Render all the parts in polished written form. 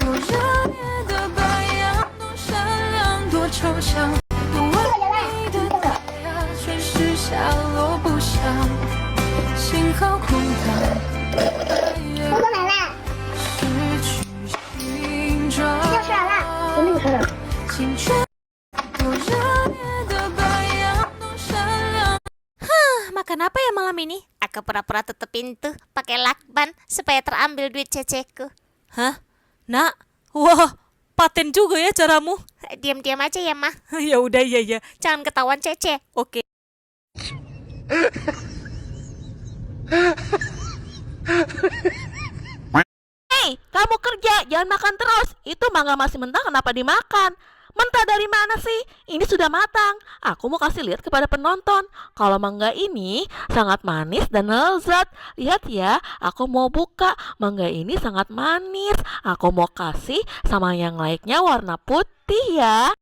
多热烈的白羊，多闪亮，多抽象，多完美的太阳，却是下落不详，信号空档，我来啦！失去形状。钥匙来啦！给你看了。青春多热烈的白羊，多闪亮。Makan apa ya malam ini? Aku pura-pura tutup pintu pakai lakban supaya terambil duit ceceku. Hah? Nak? Wah, paten juga ya caramu. Diam-diam aja ya, Mah. Ya udah, iya. Jangan ketahuan Cece. Oke. Hei, kamu kerja, jangan makan terus. Itu mangga masih mentah, kenapa dimakan? Mentah dari mana sih? Ini sudah matang. Aku mau kasih lihat kepada penonton. Kalau mangga ini sangat manis dan lezat. Lihat ya, aku mau buka. Mangga ini sangat manis. Aku mau kasih sama yang lainnya warna putih ya.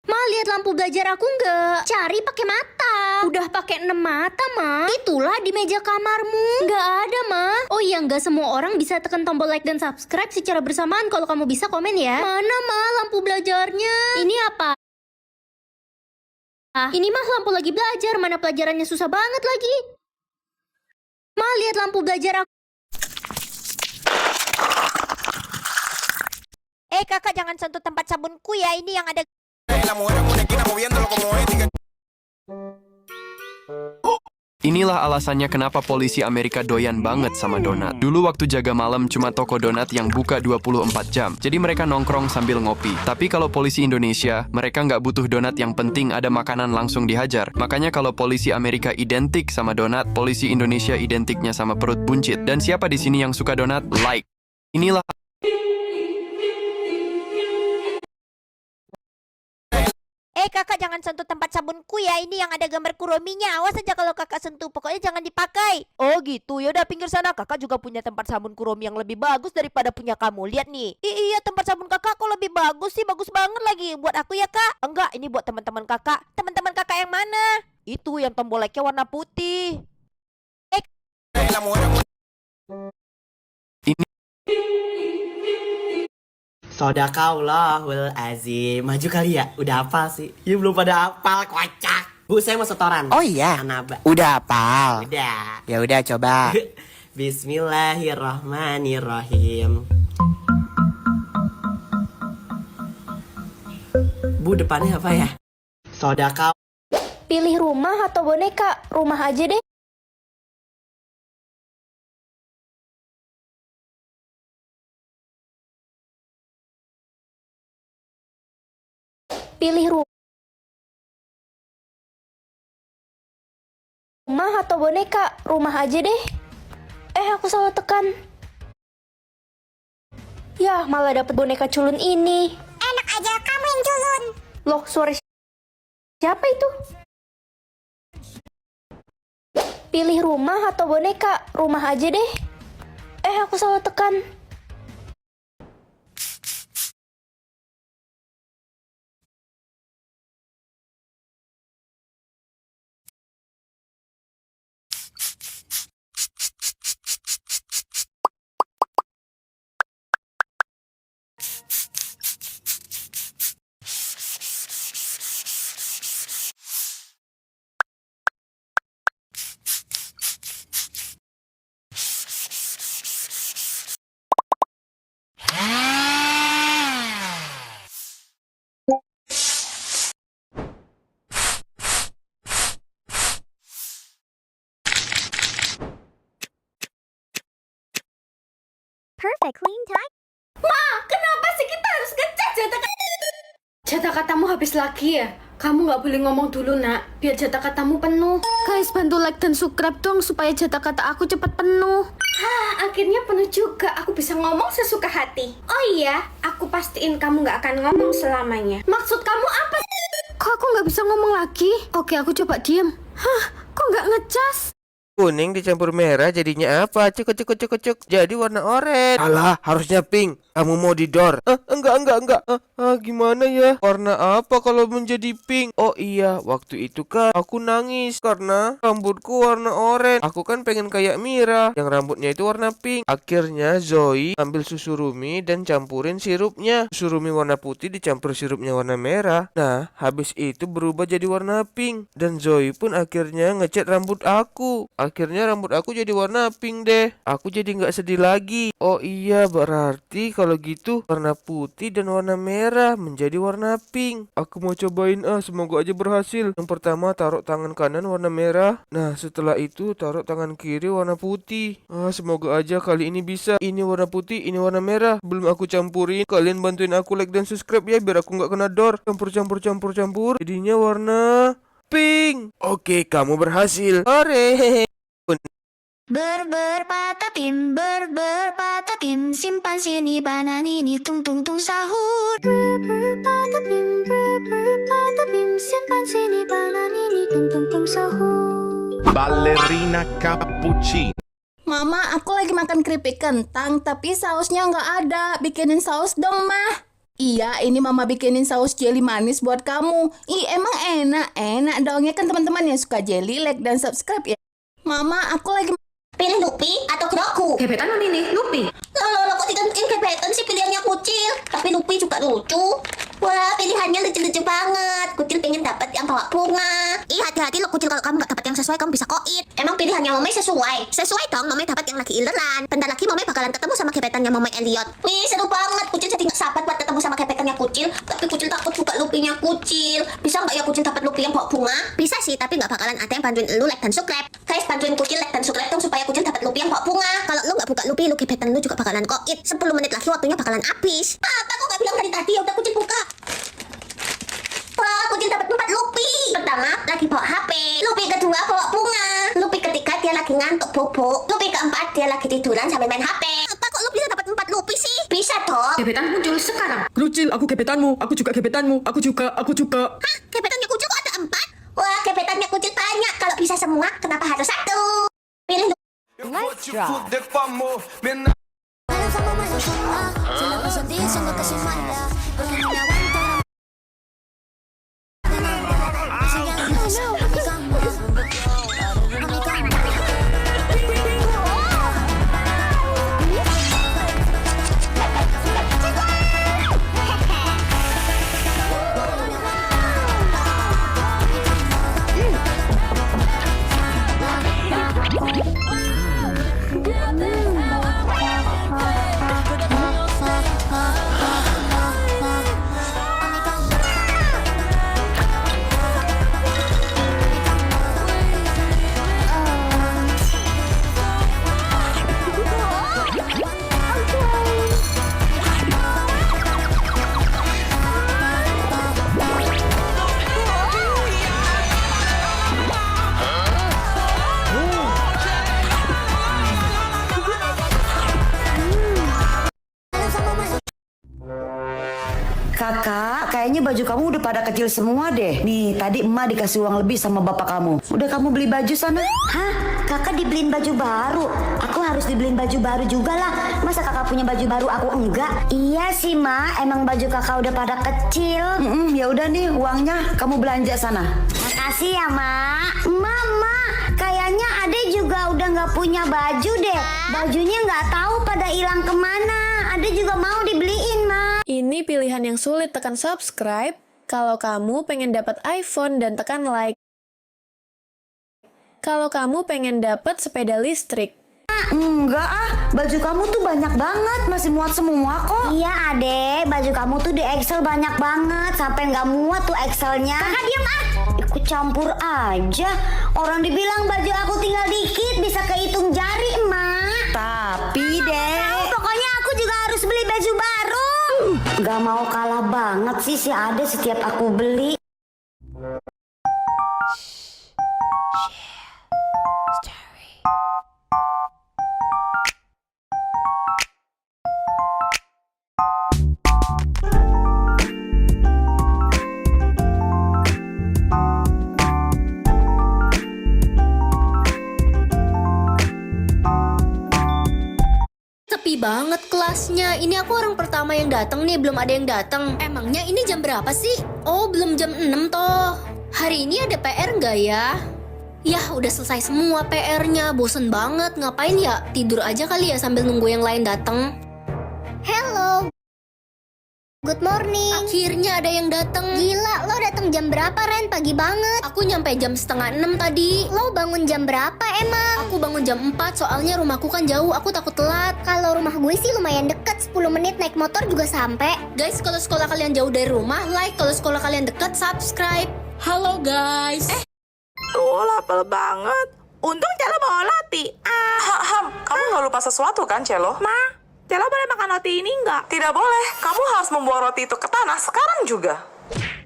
Ma, lihat lampu belajar aku nggak? Cari pakai mata. Udah pakai 6 mata, Ma. Itulah di meja kamarmu. Nggak ada, Ma. Oh iya, nggak semua orang bisa tekan tombol like dan subscribe secara bersamaan. Kalau kamu bisa komen ya. Mana, Ma, lampu belajarnya? Ini apa? Ini mah lampu lagi belajar. Mana pelajarannya susah banget lagi. Ma, lihat lampu belajar aku. Kakak jangan sentuh tempat sabunku ya. Ini yang ada. Inilah alasannya kenapa polisi Amerika doyan banget sama donat. Dulu waktu jaga malam cuma toko donat yang buka 24 jam. Jadi mereka nongkrong sambil ngopi. Tapi kalau polisi Indonesia, mereka nggak butuh donat, yang penting ada makanan langsung dihajar. Makanya kalau polisi Amerika identik sama donat, polisi Indonesia identiknya sama perut buncit. Dan siapa di sini yang suka donat? Like. Inilah Kakak jangan sentuh tempat sabunku ya. Ini yang ada gambar Kurominya. Awas aja kalau kakak sentuh. Pokoknya jangan dipakai. Oh gitu, ya udah pinggir sana. Kakak juga punya tempat sabun Kuromi yang lebih bagus daripada punya kamu. Lihat nih. Iya, tempat sabun kakak kok lebih bagus sih. Bagus banget lagi. Buat aku ya, Kak. Enggak, ini buat teman-teman kakak. Teman-teman kakak yang mana? Itu yang tombol like-nya warna putih. Sodakallahul azim. Maju kali ya? Udah hafal sih? Ya belum pada hafal, kocak. Bu, saya mau setoran. Oh iya, Anaba. udah hafal. Udah. Ya udah coba. Bismillahirrahmanirrahim. Bu, depannya apa ya? Sodakal. Pilih rumah atau boneka? Rumah aja deh. Pilih rumah atau boneka? Rumah aja deh. Aku salah tekan. Yah, malah dapet boneka culun ini. Enak aja kamu yang culun. Loh, suara siapa itu? Pilih rumah atau boneka? Rumah aja deh. Aku salah tekan. Perfect clean time. Kenapa sih kita harus ngecek jatah katamu habis lagi ya? Kamu nggak boleh ngomong dulu, Nak, biar jatah katamu penuh. Guys, bantu like dan subscribe dong supaya jatah kata aku cepat penuh. Akhirnya penuh juga. Aku bisa ngomong sesuka hati. Oh iya, aku pastiin kamu nggak akan ngomong selamanya. Maksud kamu apa? Kok aku nggak bisa ngomong lagi? Oke, aku coba diem. Kok nggak ngecas? Kuning dicampur merah jadinya apa? Cuk. Jadi warna oranye. Alah, harusnya pink. Kamu mau didor? Enggak. Gimana ya? Warna apa kalau menjadi pink? Oh iya, waktu itu kan aku nangis karena rambutku warna oranye. Aku kan pengen kayak Mira yang rambutnya itu warna pink. Akhirnya Zoe ambil susu Rumi dan campurin sirupnya. Susu Rumi warna putih dicampur sirupnya warna merah. Nah, habis itu berubah jadi warna pink. Dan Zoe pun akhirnya ngecat rambut aku. Akhirnya rambut aku jadi warna pink deh. Aku jadi nggak sedih lagi. Oh iya, berarti kalau gitu warna putih dan warna merah menjadi warna pink. Aku mau cobain semoga aja berhasil. Yang pertama taruh tangan kanan warna merah. Nah, setelah itu taruh tangan kiri warna putih. Semoga aja kali ini bisa. Ini warna putih, ini warna merah. Belum aku campurin. Kalian bantuin aku like dan subscribe ya biar aku nggak kena dor. Campur. Jadinya warna pink. Oke, kamu berhasil. Hore. Patatin, patatin, simpan sini banan ini tung sahur. Patatin, simpan sini banan ini tung sahur. Ballerina cappuccino. Mama, aku lagi makan keripik kentang, tapi sausnya nggak ada. Bikinin saus dong, Mah. Iya, ini Mama bikinin saus jelly manis buat kamu. Ih, emang enak dong ya kan teman-teman yang suka jelly, like dan subscribe ya. Mama, aku lagi Pilih Lupi atau Kroku? gebetan mana nih? Lupi. Loh, kok tidak bikin gebetan sih, pilihannya Kucil. Tapi Lupi juga lucu. Wah, pilihannya lucu-lucu banget. Kucil pengen dapat yang bawa bunga. Ih, hati-hati lo Kucil, kalau kamu gak dapat yang sesuai, kamu bisa koit. Emang pilihannya Momai sesuai? Sesuai dong, Momai dapat yang lagi ileran. Bentar lagi Momai bakalan ketemu sama gebetannya Momai Elliot. Wih, seru banget. Kucil jadi gak sabar buat ketemu sama gebetannya Kucil. Tapi Kucil takut juga Lupinya Kucil. Bisa gak ya Kucil dapat Lupi yang bawa bunga? Bisa sih, tapi gak bakalan ada yang bantuin lu like dan subscribe. Guys, bantuin Kucil like dan subscribe dong supaya Kucil dapat Lupi yang bawa bunga. Kalau lu gak buka Lupi, lu gebetan lu juga bakalan koit. 10 menit lagi waktunya bakalan habis. Apa kok gak bilang dari tadi? Ya udah Kucil buka. Wah, Kucil dapat 4 Lupi. Pertama lagi bawa HP. Lupi kedua bawa bunga. Lupi ketiga dia lagi ngantuk bobo. Lupi keempat dia lagi tiduran sambil main HP. Apa kok lu bisa dapat 4 Lupi sih? Bisa dong. Gebetan muncul sekarang. Kucil, aku gebetanmu. Aku juga gebetanmu. Aku juga. Hah? Gebetannya Kucil kok ada 4? Wah, gebetannya Kucil banyak. Kalau bisa semua, kenapa harus 1? Pilih Kakak, kayaknya baju kamu udah pada kecil semua deh. Nih, tadi emak dikasih uang lebih sama bapak kamu. Udah kamu beli baju sana? Hah? Kakak dibeliin baju baru? Aku harus dibeliin baju baru juga lah. Masa kakak punya baju baru aku enggak? Iya sih, Ma. Emang baju kakak udah pada kecil. Ya udah nih uangnya, kamu belanja sana. Makasih ya, Ma. Mama, kayaknya Ade juga udah nggak punya baju deh. Bajunya nggak tahu pada hilang kemana. Ade juga mau dibeliin, Ma. Ini pilihan yang sulit, tekan subscribe. Kalau kamu pengen dapat iPhone dan tekan like. Kalau kamu pengen dapat sepeda listrik. Enggak baju kamu tuh banyak banget, masih muat semua kok. Iya, Ade, baju kamu tuh di Excel banyak banget, sampai nggak muat tuh Excelnya. Kakak diam Ikut campur aja. Orang dibilang baju aku tinggal dikit, bisa kehitung jari, emak. Tapi deh, pokoknya aku juga harus beli baju baru. Gak mau kalah banget sih si Ade setiap aku beli. Sepi banget kelasnya. Ini aku orang pertama yang datang nih, belum ada yang datang. Emangnya ini jam berapa sih? Oh, belum jam 6 toh. Hari ini ada PR nggak ya? Yah, udah selesai semua PR-nya. Bosen banget. Ngapain ya? Tidur aja kali ya sambil nunggu yang lain datang. Hello. Good morning. Akhirnya ada yang datang. Gila, lo datang jam berapa, Ren? Pagi banget. Aku nyampe jam 5:30 tadi. Lo bangun jam berapa emang? Aku bangun jam 4 soalnya rumahku kan jauh. Aku takut telat. Kalau rumah gue sih lumayan deket, 10 menit naik motor juga sampai. Guys, kalau sekolah kalian jauh dari rumah, like. Kalau sekolah kalian deket, subscribe. Halo guys. Tuh, lapar banget. Untung Celo bawa roti. Kamu nggak lupa sesuatu kan, Celo? Ma, Celo boleh makan roti ini nggak? Tidak boleh. Kamu harus membawa roti itu ke tanah sekarang juga.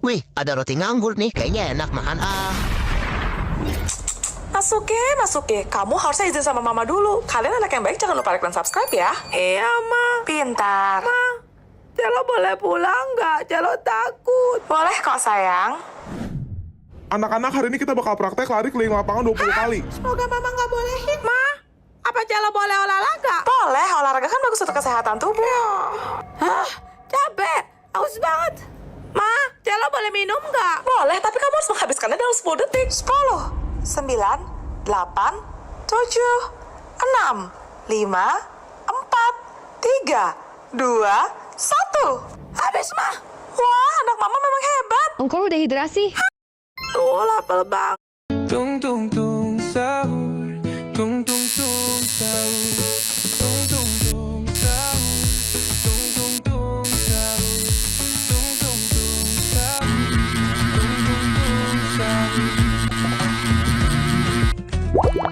Wih, ada roti nganggur nih. Kayaknya enak makan. Masuke. Kamu harusnya izin sama mama dulu. Kalian anak yang baik, jangan lupa like dan subscribe ya. Iya, Ma. Pintar. Ma, Celo boleh pulang nggak? Celo takut. Boleh kok, sayang. Anak-anak, hari ini kita bakal praktek lari keliling lapangan 20 kali. Semoga Mama nggak bolehin. Ma, apa Celo boleh olahraga? Boleh, olahraga kan bagus untuk kesehatan tubuh. Hah? Capek. Haus banget. Ma, Celo boleh minum nggak? Boleh, tapi kamu harus menghabiskannya dalam 10 detik. 10, 9, 8, 7, 6, 5, 4, 3, 2, 1. Habis, Ma. Wah, anak mama memang hebat. Engkau udah hidrasi? Tuh, lapar banget. Tung tung tung sahur, tung tung tung sahur, tung tung tung sahur, tung tung tung sahur, tung tung tung sahur, tung tung tung sahur.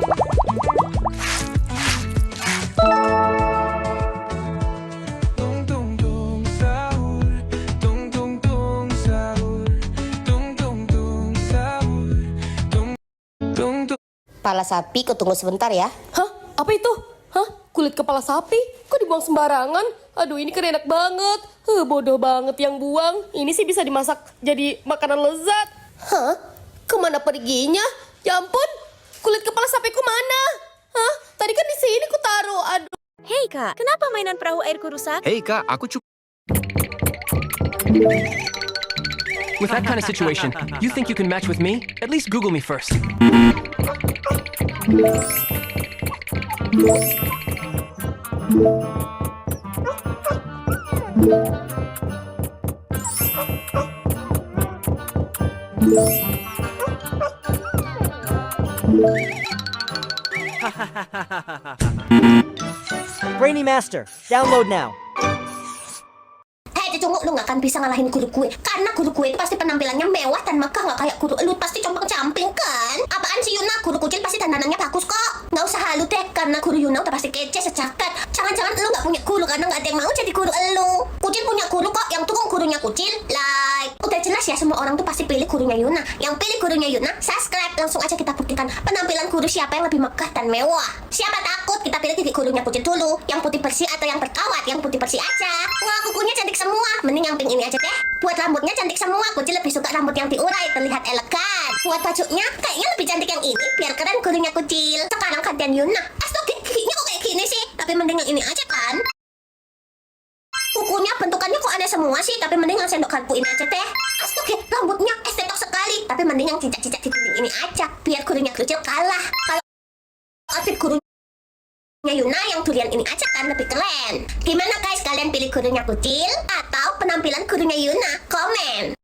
Tung tung tung sahur, tung tung tung sahur, tung tung tung sahur, tung tung tung. Kepala sapi, kau tunggu sebentar ya. Hah? Apa itu? Hah? Kulit kepala sapi? Kok dibuang sembarangan? Aduh, ini kan enak banget. Bodoh banget yang buang. Ini sih bisa dimasak jadi makanan lezat. Hah? Kemana perginya? Ya ampun, kulit kepala sapiku mana? Hah? Tadi kan di sini ku taruh. Aduh. Hei kak, kenapa mainan perahu airku rusak? Hey kak, aku With that kind of situation, you think you can match with me? At least Google me first. Brainy Master, download now. Tunggu, lu gak akan bisa ngalahin guru gue. Karena guru gue itu pasti penampilannya mewah dan megah, gak kayak guru lu pasti compang-camping kan. Apaan sih Yuna? Guru kucil pasti dandanannya bagus kok. Gak usah halu deh, karena guru Yuna udah pasti kece sejagat. Jangan-jangan lu gak punya guru karena gak ada yang mau jadi guru lu. Kucil punya guru kok, yang tukang gurunya kucil. Like, udah jelas ya semua orang tuh pasti pilih gurunya Yuna. Yang pilih gurunya Yuna, subscribe. Langsung aja kita buktikan penampilan guru siapa yang lebih megah dan mewah. Siapa takut kita pilih titik gurunya kucil dulu. Yang putih bersih atau yang berkawat? Yang putih bersih aja. Wah, kukunya cantik semua. Mending yang pink ini aja deh. Buat rambutnya cantik semua. Kucil lebih suka rambut yang diurai, terlihat elegan. Buat bajunya, kayaknya lebih cantik yang ini. Biar keren gurunya kucil. Sekarang gantian Yuna. Astaga, giginya kok kayak gini sih? Tapi mending yang ini aja kan. Kukunya bentukannya kok aneh semua sih. Tapi mending yang sendok garpu ini aja deh. Astaga, rambutnya estetik sekali. Tapi mending yang cicak-cicak di dinding ini aja. Biar gurunya kucil kalah. Kalau outfit gurunya Yuna yang durian ini aja kan lebih keren. Gimana guys, kalian pilih gurunya kucil atau penampilan gurunya Yuna? Komen.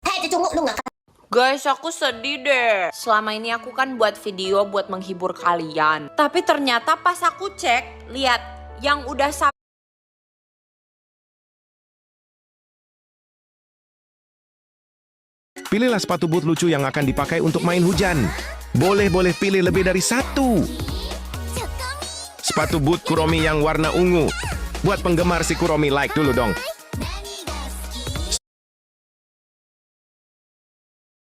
Hei, tunggu, lu gak. Guys, aku sedih deh. Selama ini aku kan buat video buat menghibur kalian. Tapi ternyata pas aku cek, lihat yang udah Pilihlah sepatu boot lucu yang akan dipakai untuk main hujan. Boleh pilih lebih dari satu. Sepatu boot Kuromi yang warna ungu. Buat penggemar si Kuromi, like dulu dong.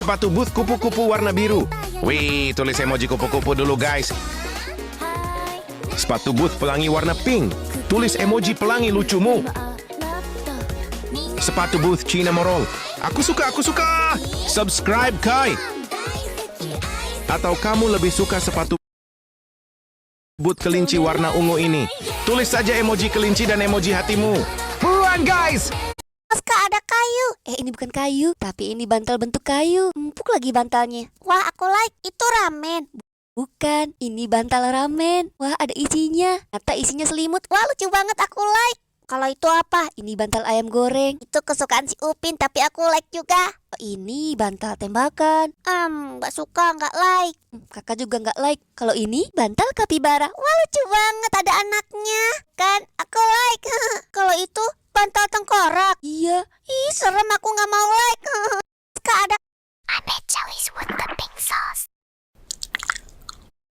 Sepatu boot kupu-kupu warna biru. Wih, tulis emoji kupu-kupu dulu guys. Sepatu boot pelangi warna pink. Tulis emoji pelangi lucumu. Sepatu boot Cina Morol. Aku suka. Subscribe Kai. Atau kamu lebih suka sepatu But kelinci warna ungu ini. Tulis saja emoji kelinci dan emoji hatimu. Buruan guys! Kak, ada kayu. Ini bukan kayu, tapi ini bantal bentuk kayu. Empuk lagi bantalnya. Wah, aku like. Itu ramen. Bukan, ini bantal ramen. Wah, ada isinya. Ternyata isinya selimut. Wah, lucu banget, aku like. Kalau itu apa? Ini bantal ayam goreng. Itu kesukaan si Upin, tapi aku like juga. Oh, ini bantal tembakan. Gak suka, gak like. Kakak juga gak like. Kalau ini bantal kapibara. Wah, lucu banget, ada anaknya. Kan, aku like. Kalau itu bantal tengkorak. Iya. Ih, serem, aku gak mau like. Kak, ada Anechois with the pink sauce.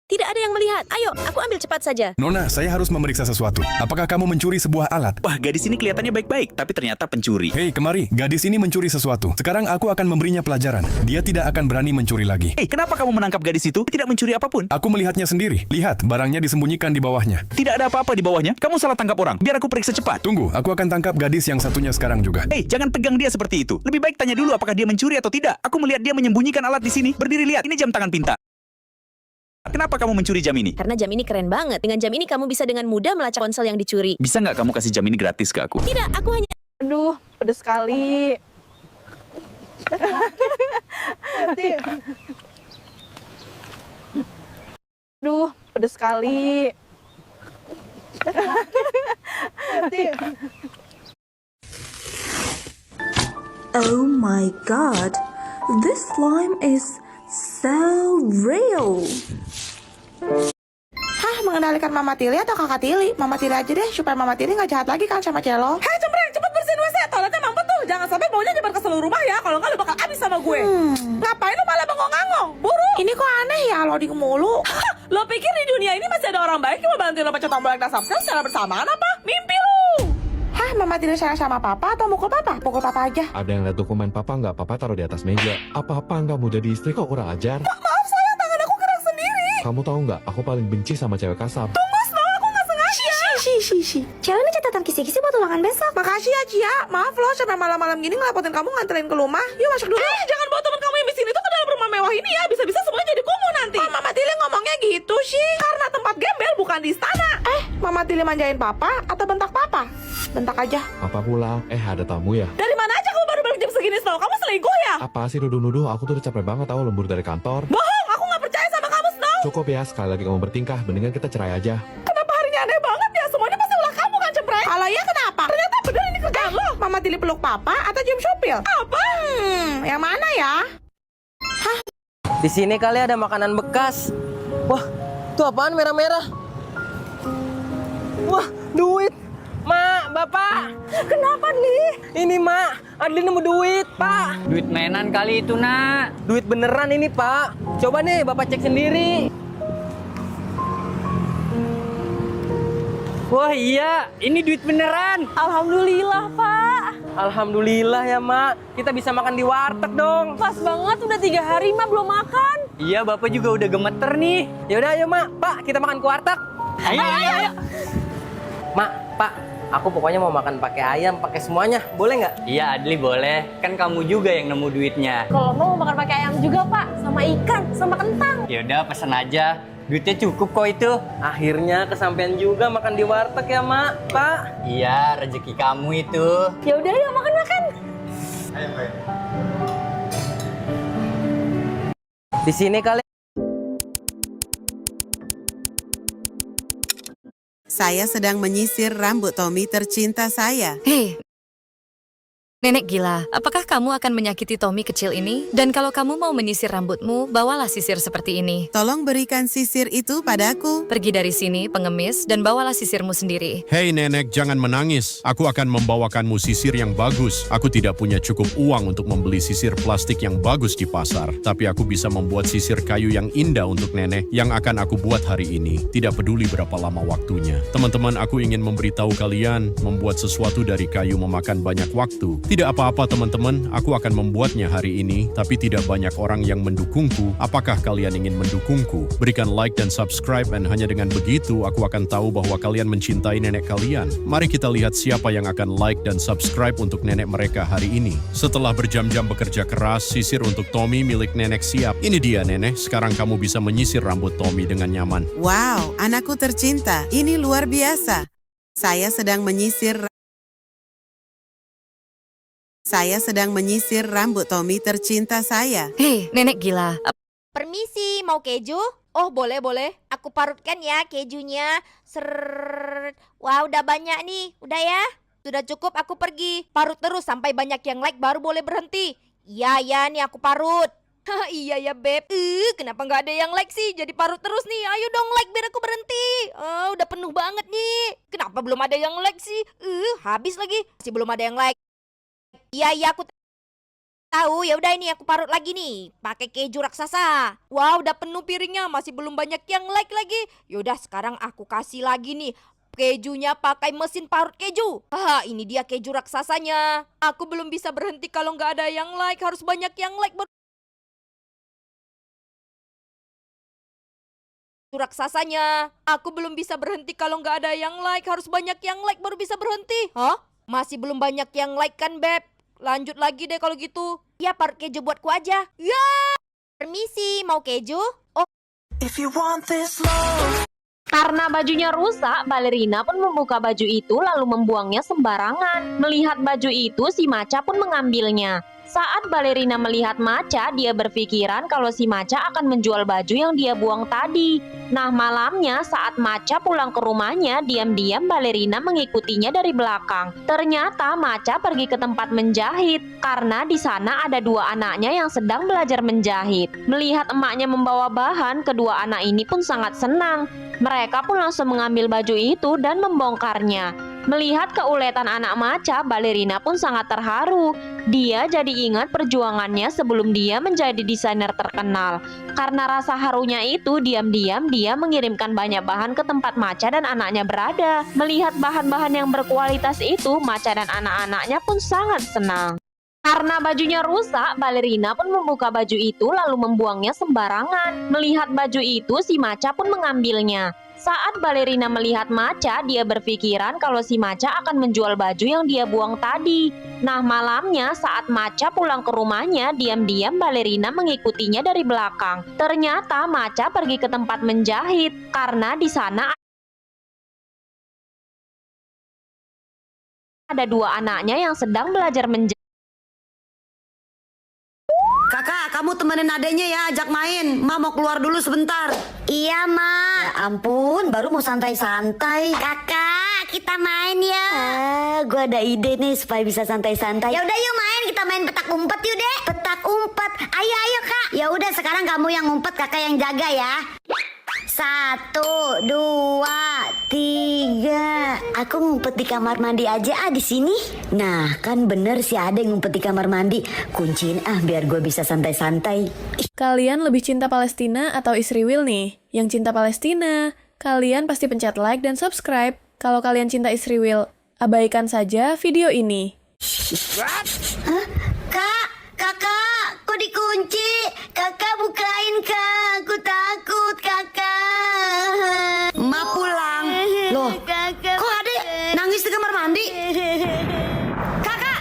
Tidak ada yang melihat. Ayo, aku ambil cepat saja. Nona, saya harus memeriksa sesuatu. Apakah kamu mencuri sebuah alat? Wah, gadis ini kelihatannya baik-baik, tapi ternyata pencuri. Hei, kemari. Gadis ini mencuri sesuatu. Sekarang aku akan memberinya pelajaran. Dia tidak akan berani mencuri lagi. Hei, kenapa kamu menangkap gadis itu? Tidak mencuri apapun. Aku melihatnya sendiri. Lihat, barangnya disembunyikan di bawahnya. Tidak ada apa-apa di bawahnya. Kamu salah tangkap orang. Biar aku periksa cepat. Tunggu, aku akan tangkap gadis yang satunya sekarang juga. Hei, jangan pegang dia seperti itu. Lebih baik tanya dulu apakah dia mencuri atau tidak. Aku melihat dia menyembunyikan alat di sini. Berdiri, lihat. Ini jam tangan pintar. Kenapa kamu mencuri jam ini? Karena jam ini keren banget. Dengan jam ini kamu bisa dengan mudah melacak ponsel yang dicuri. Bisa nggak kamu kasih jam ini gratis ke aku? Tidak, aku hanya... Aduh, pedes sekali. Aduh, pedes sekali. Oh my god, this slime is so real. Hah, mengendalikan Mama Tili atau Kakak Tili? Mama Tili aja deh, supaya Mama Tili nggak jahat lagi kan sama Celo. Hei cempreng, cepet bersihin WC, toiletnya mampet tuh. Jangan sampai baunya nyebar ke seluruh rumah ya, kalau nggak lu bakal abis sama gue. Ngapain lu malah bengong-ngangong? Buru. Ini kok aneh ya, loading mulu. Lo pikir di dunia ini masih ada orang baik yang mau bantuin lo pencet tombol like dan subscribe secara bersamaan apa? Mimpi lu. Hah, Mama Tili sayang sama Papa atau mukul Papa? Pukul Papa aja. Ada yang lihat dokumen Papa nggak? Papa taruh di atas meja. Apa-apa nggak mau jadi istri kok kurang ajar? Maaf sayang, tangan aku gerak sendiri. Kamu tahu nggak? Aku paling benci sama cewek kasar. Tunggu Snow, aku nggak sengaja. Cewek ini catatan kisi-kisi buat ulangan besok. Makasih ya Cia. Maaf loh sampai malam-malam gini ngelapotin kamu nganterin ke rumah. Yuk masuk dulu. Jangan bawa teman kamu yang di sini tuh ke dalam rumah mewah ini ya. Bisa-bisa semuanya jadi kumuh nanti. Oh, Mama Tili ngomongnya gitu sih. Karena tempat gembel bukan di istana. Mama Tili manjain Papa atau bentak Papa? Bentak aja. Papa pulang. Ada tamu ya? Dari mana aja kamu baru balik jam segini Snow? Kamu selingkuh ya? Apa sih nuduh-nuduh? Aku tuh udah capek banget tahu lembur dari kantor. Bohong, aku nggak percaya sama kamu Snow. Cukup ya, sekali lagi kamu bertingkah. Mendingan kita cerai aja. Kenapa harinya aneh banget ya? Semuanya pasti ulah kamu kan Cempreng? Kalau iya kenapa? Ternyata bener ini kerjaan lo. Mama Tili peluk Papa atau Jim Shopil? Apa? Yang mana ya? Hah? Di sini kali ada makanan bekas. Wah, itu apaan merah-merah? Wah, duit. Mak, Bapak. Kenapa nih? Ini Mak, Adli nemu duit, Pak. Duit mainan kali itu, Nak. Duit beneran ini, Pak. Coba nih Bapak cek sendiri. Wah iya, ini duit beneran. Alhamdulillah, Pak. Alhamdulillah ya, Mak. Kita bisa makan di warteg dong. Pas banget, udah 3 hari Mak belum makan. Iya, Bapak juga udah gemeter nih. Yaudah, ayo Mak. Pak, kita makan ke warteg. Ayo. Mak, Pak, aku pokoknya mau makan pakai ayam, pakai semuanya. Boleh nggak? Iya, Adli boleh. Kan kamu juga yang nemu duitnya. Kalau mau makan pakai ayam juga, Pak. Sama ikan, sama kentang. Yaudah, pesan aja. Duitnya cukup kok itu. Akhirnya kesampean juga makan di warteg ya, Mak, Pak. Iya, rezeki kamu itu. Yaudah, yuk makan-makan. Ayo. Di sini kali. Saya sedang menyisir rambut Tommy tercinta saya. Hei, nenek gila, apakah kamu akan menyakiti Tommy kecil ini? Dan kalau kamu mau menyisir rambutmu, bawalah sisir seperti ini. Tolong berikan sisir itu padaku. Pergi dari sini, pengemis, dan bawalah sisirmu sendiri. Hei nenek, jangan menangis. Aku akan membawakanmu sisir yang bagus. Aku tidak punya cukup uang untuk membeli sisir plastik yang bagus di pasar. Tapi aku bisa membuat sisir kayu yang indah untuk nenek yang akan aku buat hari ini. Tidak peduli berapa lama waktunya. Teman-teman, aku ingin memberitahu kalian, membuat sesuatu dari kayu memakan banyak waktu. Tidak apa-apa teman-teman, aku akan membuatnya hari ini, tapi tidak banyak orang yang mendukungku. Apakah kalian ingin mendukungku? Berikan like dan subscribe, dan hanya dengan begitu aku akan tahu bahwa kalian mencintai nenek kalian. Mari kita lihat siapa yang akan like dan subscribe untuk nenek mereka hari ini. Setelah berjam-jam bekerja keras, sisir untuk Tommy milik nenek siap. Ini dia nenek, sekarang kamu bisa menyisir rambut Tommy dengan nyaman. Wow, anakku tercinta, ini luar biasa. Saya sedang menyisir rambut Tommy tercinta saya. Hei, nenek gila. Permisi, mau keju? Oh, boleh. Aku parutkan ya kejunya. Wah, udah banyak nih. Udah ya? Sudah cukup, aku pergi. Parut terus sampai banyak yang like baru boleh berhenti. Iya, nih aku parut. Iya ya, Beb. Kenapa nggak ada yang like sih? Jadi parut terus nih. Ayo dong like biar aku berhenti. Udah penuh banget nih. Kenapa belum ada yang like sih? Habis lagi. Masih belum ada yang like. Iya, aku tahu. Ya udah, ini aku parut lagi nih. Pakai keju raksasa. Wow, udah penuh piringnya. Masih belum banyak yang like lagi. Yaudah, sekarang aku kasih lagi nih. Kejunya pakai mesin parut keju. Ini dia keju raksasanya. Aku belum bisa berhenti kalau nggak ada yang like. Harus banyak yang like baru raksasanya. Aku belum bisa berhenti kalau nggak ada yang like. Harus banyak yang like baru bisa berhenti. Masih belum banyak yang like kan, Beb? Lanjut lagi deh kalau gitu. Ya, parut keju buatku aja. Ya. Permisi, mau keju? Oh. If you want this love. Karena bajunya rusak, balerina pun membuka baju itu lalu membuangnya sembarangan. Melihat baju itu, si Maca pun mengambilnya. Saat balerina melihat Maca, dia berpikiran kalau si Maca akan menjual baju yang dia buang tadi. Nah, malamnya saat Maca pulang ke rumahnya, diam-diam balerina mengikutinya dari belakang. Ternyata Maca pergi ke tempat menjahit karena di sana ada dua anaknya yang sedang belajar menjahit. Melihat emaknya membawa bahan, kedua anak ini pun sangat senang. Mereka pun langsung mengambil baju itu dan membongkarnya. Melihat keuletan anak Maca, balerina pun sangat terharu. Dia jadi ingat perjuangannya sebelum dia menjadi desainer terkenal. Karena rasa harunya itu, diam-diam dia mengirimkan banyak bahan ke tempat Maca dan anaknya berada. Melihat bahan-bahan yang berkualitas itu, Maca dan anak-anaknya pun sangat senang. Karena bajunya rusak, balerina pun membuka baju itu lalu membuangnya sembarangan. Melihat baju itu, si Maca pun mengambilnya. Saat balerina melihat Maca, dia berpikiran kalau si Maca akan menjual baju yang dia buang tadi. Nah, malamnya saat Maca pulang ke rumahnya, diam-diam balerina mengikutinya dari belakang. Ternyata Maca pergi ke tempat menjahit karena di sana ada dua anaknya yang sedang belajar menjahit. Kakak, kamu temenin adenya ya, ajak main. Ma mau keluar dulu sebentar. Iya, Mak. Ya ampun, baru mau santai-santai. Kakak, kita main ya. Gue ada ide nih supaya bisa santai-santai. Ya udah yuk main, kita main petak umpet yuk deh. Petak umpet. Ayo Kak. Ya udah sekarang kamu yang ngumpet, kakak yang jaga ya. 1, 2, 3. Aku ngumpet di kamar mandi aja di sini. Nah, kan bener sih ada yang ngumpet di kamar mandi. Kunciin biar gue bisa santai-santai. Kalian lebih cinta Palestina atau Israel nih? Yang cinta Palestina, kalian pasti pencet like dan subscribe. Kalau kalian cinta Israel, abaikan saja video ini. Kakak, kok dikunci? Kakak bukain, Kak. Aku takut, Kakak. Ma pulang. Loh, kok adek nangis di kamar mandi? Kakak.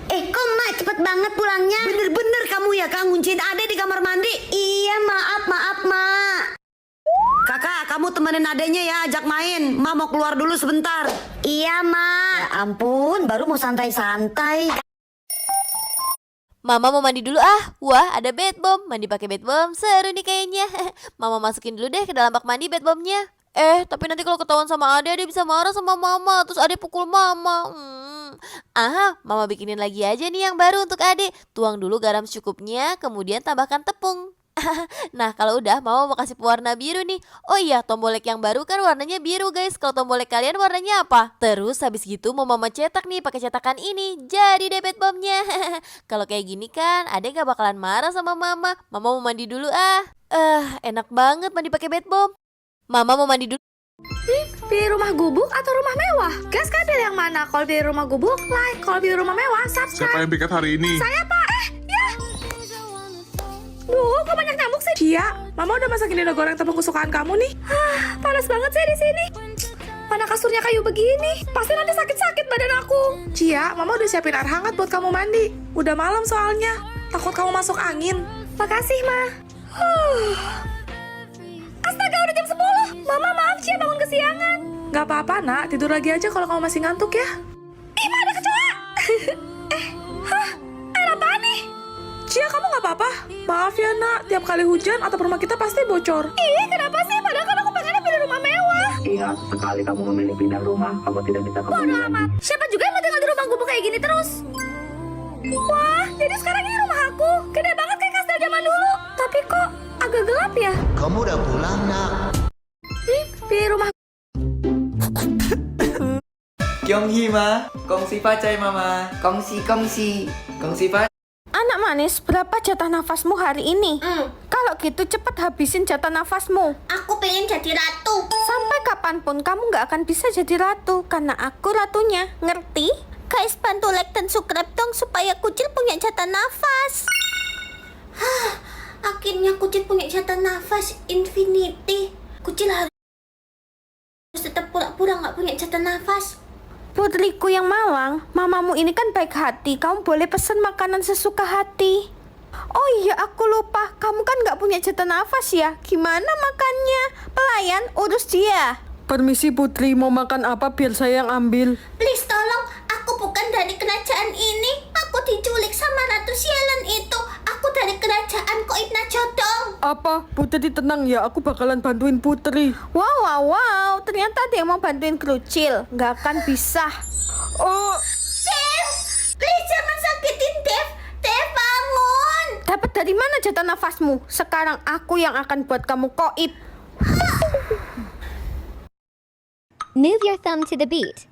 Kok Mak cepet banget pulangnya? Bener-bener kamu ya, Kak, ngunciin adek di kamar mandi. Iya, maaf, Mak. Kakak, kamu temenin adenya ya, ajak main. Ma mau keluar dulu sebentar. Iya, Mak. Ya ampun, baru mau santai-santai. Mama mau mandi dulu Wah, ada bed bomb. Mandi pakai bed bomb seru nih kayaknya. Mama masukin dulu deh ke dalam bak mandi bed bombnya. Tapi nanti kalau ketahuan sama Ade bisa marah sama Mama. Terus Ade pukul Mama. Mama bikinin lagi aja nih yang baru untuk Ade. Tuang dulu garam secukupnya, kemudian tambahkan tepung. Nah, kalau udah Mama mau kasih pewarna biru nih. Oh iya, tombolek yang baru kan warnanya biru guys. Kalau tombolek kalian warnanya apa? Terus habis gitu mau Mama cetak nih pakai cetakan ini. Jadi deh bed bombnya. Kalau kayak gini kan Ade gak bakalan marah sama Mama. Mama mau mandi dulu enak banget mandi pakai bed bomb. Mama mau mandi dulu. Pilih rumah gubuk atau rumah mewah? Guys, kalian pilih yang mana? Kalau pilih rumah gubuk, like. Kalau pilih rumah mewah, subscribe. Siapa yang piket hari ini? Saya, Pak. Ya. Duh, kok banyak nyamuk sih? Cia, Mama udah masakin Indo goreng tepung kesukaan kamu nih. Panas banget sih di sini. Mana kasurnya kayu begini? Pasti nanti sakit-sakit badan aku. Cia, Mama udah siapin air hangat buat kamu mandi. Udah malam soalnya. Takut kamu masuk angin. Makasih, Ma. Astaga, udah jam 10. Mama, maaf Cia bangun kesiangan. Gak apa-apa, Nak. Tidur lagi aja kalau kamu masih ngantuk ya. Ih, Ma, ada kecoa. Air apaan nih? Cia, kamu gak apa-apa? Maaf ya, Nak. Tiap kali hujan, atap rumah kita pasti bocor. Ih, kenapa sih? Padahal kan aku pengennya pilih rumah mewah. Iya, sekali kamu memilih pindah rumah, kamu tidak bisa kembali. Bodoh amat. Siapa juga yang mau tinggal di rumah gubuk kayak gini terus? Wah, jadi sekarang ini rumah aku. Gede banget kayak kastil zaman dulu. Tapi kok agak gelap ya? Kamu udah pulang, Nak? Pilih rumah. Kyonghi ma, kongsi pacai mama, kongsi pacai. Anak manis, berapa jatah nafasmu hari ini? Kalau gitu cepet habisin jatah nafasmu. Aku pengen jadi ratu. Sampai kapanpun kamu nggak akan bisa jadi ratu, karena aku ratunya, ngerti? Guys, bantu like dan subscribe dong supaya Kucil punya jatah nafas. Akhirnya Kucil punya jatah nafas infinity. Kucil harus tetap pura-pura nggak punya jatah nafas. Putriku yang malang, mamamu ini kan baik hati. Kamu boleh pesen makanan sesuka hati. Oh iya, aku lupa. Kamu kan nggak punya jatah nafas ya? Gimana makannya? Pelayan, urus dia. Permisi Putri, mau makan apa biar saya yang ambil? Please tolong, aku bukan dari kerajaan ini. Aku diculik sama ratu sialan itu. Aku dari kerajaan Koibna Jodong. Apa? Putri tenang ya, aku bakalan bantuin Putri. Wow, ternyata ada yang mau bantuin Krucil. Nggak akan bisa. Oh, Dev, please jangan sakitin Dev. Dev, bangun. Dapat dari mana jatah nafasmu? Sekarang aku yang akan buat kamu koib. Move your thumb to the beat.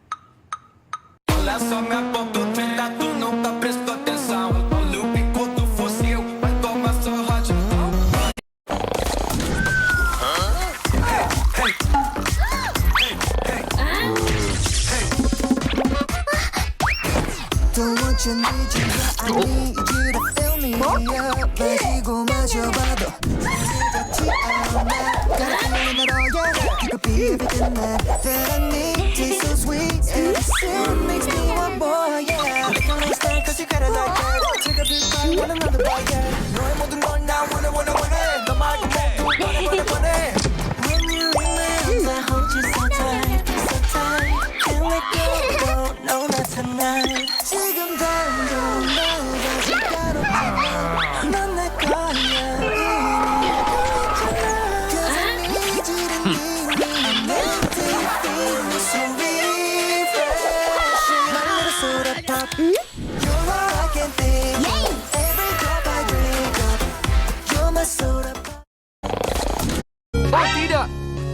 Oh tidak!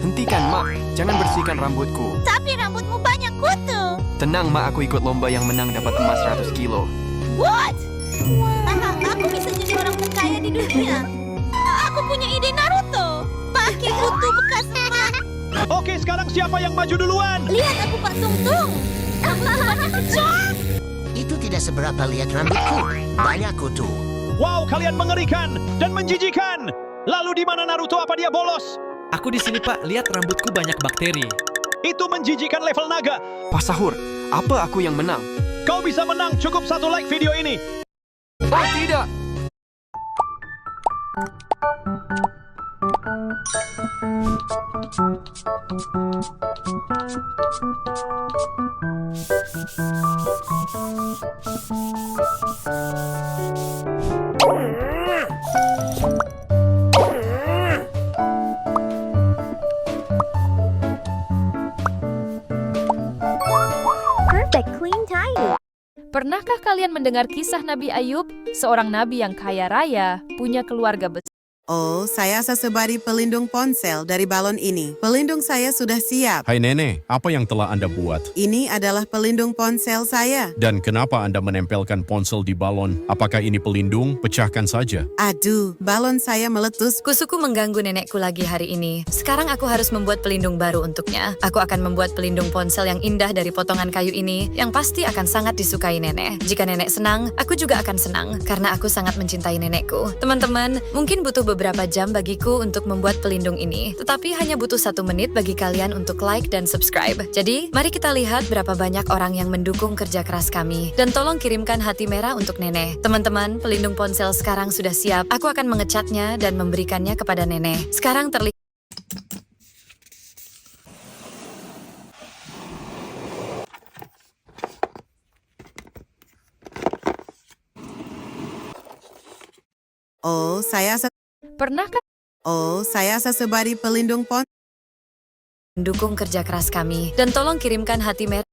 Hentikan, Mak. Jangan bersihkan rambutku. Tapi rambutmu banyak kutu. Tenang, Mak. Aku ikut lomba yang menang dapat emas 100 kilo. What? Aku bisa jadi orang terkaya di dunia. Aku punya ide Naruto. Pakai kutu bekas emas. Oke, sekarang siapa yang maju duluan? Lihat aku Pak Tungtung. Itu tidak seberapa, lihat rambutku. Banyak kutu. Wow, kalian mengerikan dan menjijikan. Lalu di mana Naruto? Apa dia bolos? Aku di sini, Pak. Lihat rambutku banyak bakteri. Itu menjijikan level naga. Pak Sahur, apa aku yang menang? Kau bisa menang, cukup 1 like video ini. Oh tidak! Perfect clean tile. Pernahkah kalian mendengar kisah Nabi Ayub? Seorang nabi yang kaya raya, punya keluarga besar. Oh, saya sesebagai pelindung ponsel dari balon ini. Pelindung saya sudah siap. Hai Nenek, apa yang telah Anda buat? Ini adalah pelindung ponsel saya. Dan kenapa Anda menempelkan ponsel di balon? Apakah ini pelindung? Pecahkan saja. Aduh, balon saya meletus. Kusuku mengganggu nenekku lagi hari ini. Sekarang aku harus membuat pelindung baru untuknya. Aku akan membuat pelindung ponsel yang indah dari potongan kayu ini, yang pasti akan sangat disukai nenek. Jika nenek senang, aku juga akan senang, karena aku sangat mencintai nenekku. Teman-teman, mungkin butuh beberapa jam bagiku untuk membuat pelindung ini, tetapi hanya butuh 1 menit bagi kalian untuk like dan subscribe. Jadi, mari kita lihat berapa banyak orang yang mendukung kerja keras kami. Dan tolong kirimkan hati merah untuk nenek. Teman-teman, pelindung ponsel sekarang sudah siap. Aku akan mengecatnya dan memberikannya kepada nenek. Sekarang terlihat Oh, Pernahkah saya sesebagai pelindung ponsel. mendukung kerja keras kami. Dan tolong kirimkan hati merah.